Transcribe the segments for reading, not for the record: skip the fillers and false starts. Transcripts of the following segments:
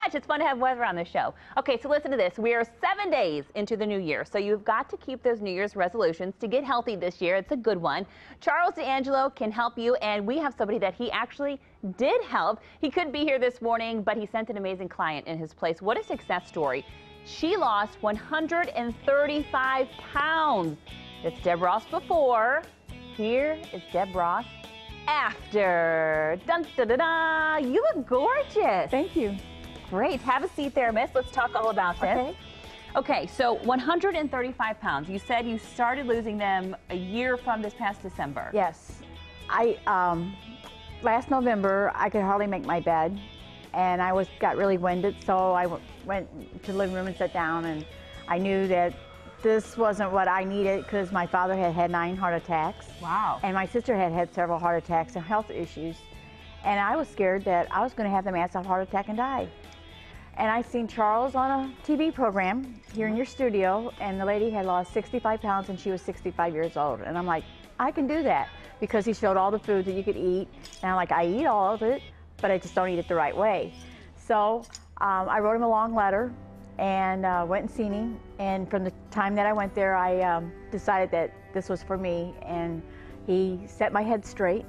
much. It's fun to have weather on the show. Okay, so listen to this. We are 7 days into the new year, so you've got to keep those New Year's resolutions to get healthy this year. It's a good one. Charles D'Angelo can help you, and we have somebody that he actually did help. He couldn't be here this morning, but he sent an amazing client in his place. What a success story. She lost 135 pounds. It's Deb Ross before. Here is Deb Ross after. Dun, da, da, da. You look gorgeous. Thank you. Great. Have a seat there, miss. Let's talk all about this. Okay. Okay, so 135 pounds. You said you started losing them a year from this past December. Yes. Last November, I could hardly make my bed, and I got really winded, so I went to the living room and sat down, and I knew that this wasn't what I needed because my father had had 9 heart attacks. Wow. And my sister had had several heart attacks and health issues. And I was scared that I was going to have the massive heart attack and die. And I seen Charles on a TV program here in your studio, and the lady had lost 65 pounds and she was 65 years old. And I'm like, I can do that, because he showed all the food that you could eat. And I'm like, I eat all of it, but I just don't eat it the right way. So I wrote him a long letter and went and seen him. And from the time that I went there, I decided that this was for me. And he set my head straight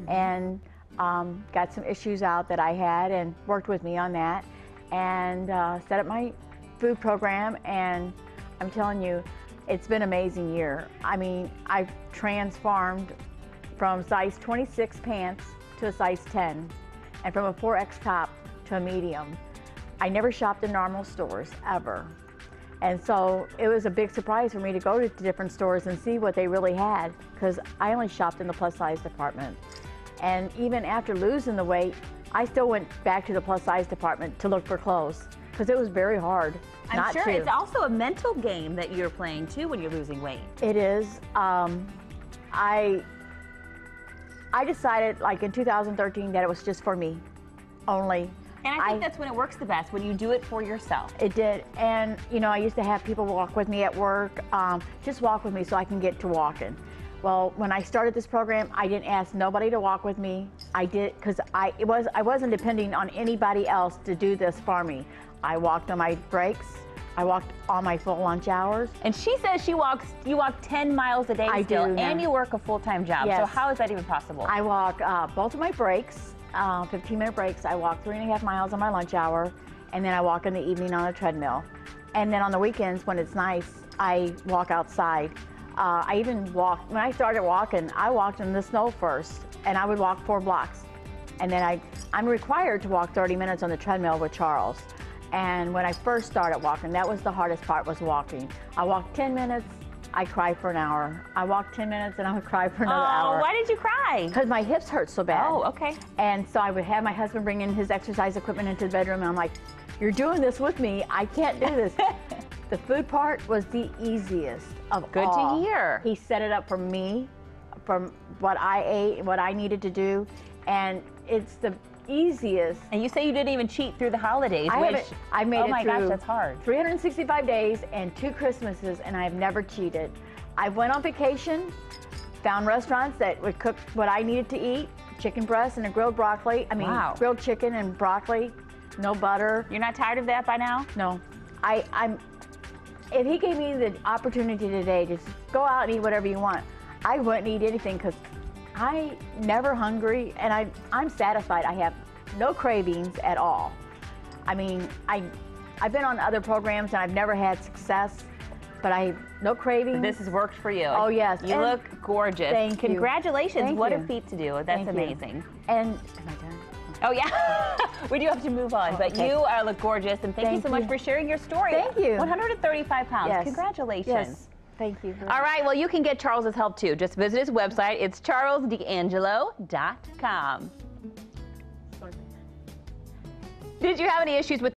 and got some issues out that I had and worked with me on that, and set up my food program. And I'm telling you, it's been an amazing year. I mean, I've transformed from size 26 pants to a size 10, and from a 4X top to a medium. I never shopped in normal stores, ever. And so it was a big surprise for me to go to different stores and see what they really had, because I only shopped in the plus size department. And even after losing the weight, I still went back to the plus size department to look for clothes, because it was very hard not to. I'm sure it's also a mental game that you're playing too when you're losing weight. It is. I decided, like in 2013, that it was just for me only. And I think that's when it works the best, when you do it for yourself. It did. And, you know, I used to have people walk with me at work, just walk with me so I can get to walking. Well, when I started this program, I didn't ask nobody to walk with me. I did, because I wasn't depending on anybody else to do this for me. I walked on my breaks. I walked on my full lunch hours. And she says you walk 10 miles a day still, and you work a full-time job. Yes. So how is that even possible? I walk both of my breaks, 15-minute breaks. I walk 3.5 miles on my lunch hour, and then I walk in the evening on a treadmill. And then on the weekends, when it's nice, I walk outside. I even walked, when I started walking, I walked in the snow first, and I would walk 4 blocks. And then I'm required to walk 30 minutes on the treadmill with Charles. And when I first started walking, that was the hardest part, was walking. I walked 10 minutes, I cried for an hour. I walked 10 minutes and I would cry for another hour. Oh, why did you cry? Because my hips hurt so bad. Oh, okay. And so I would have my husband bring in his exercise equipment into the bedroom, and I'm like, you're doing this with me, I can't do this. The food part was the easiest of all. Good to hear. He set it up for me, from what I ate, what I needed to do, and it's the easiest. And you say you didn't even cheat through the holidays. I made oh it my through gosh, that's hard. 365 days and 2 Christmases, and I've never cheated. I went on vacation, found restaurants that would cook what I needed to eat, chicken breast and a grilled broccoli. I mean, wow. Grilled chicken and broccoli, no butter. You're not tired of that by now? No. If he gave me the opportunity today to just go out and eat whatever you want, I wouldn't eat anything, because I'm never hungry, and I'm satisfied. I have no cravings at all. I mean, I've been on other programs and I've never had success, but I have no cravings. This has worked for you. Oh, yes. You look gorgeous. Thank you. Congratulations. Thank what you. a feat to do. That's amazing. And, am I done? Oh, yeah. We do have to move on, but okay. you look gorgeous, and thank you so much for sharing your story. Thank you. 135 pounds. Yes. Congratulations. Yes. Thank you. All right, well, you can get Charles's help too. Just visit his website. It's charlesdangelo.com. Did you have any issues with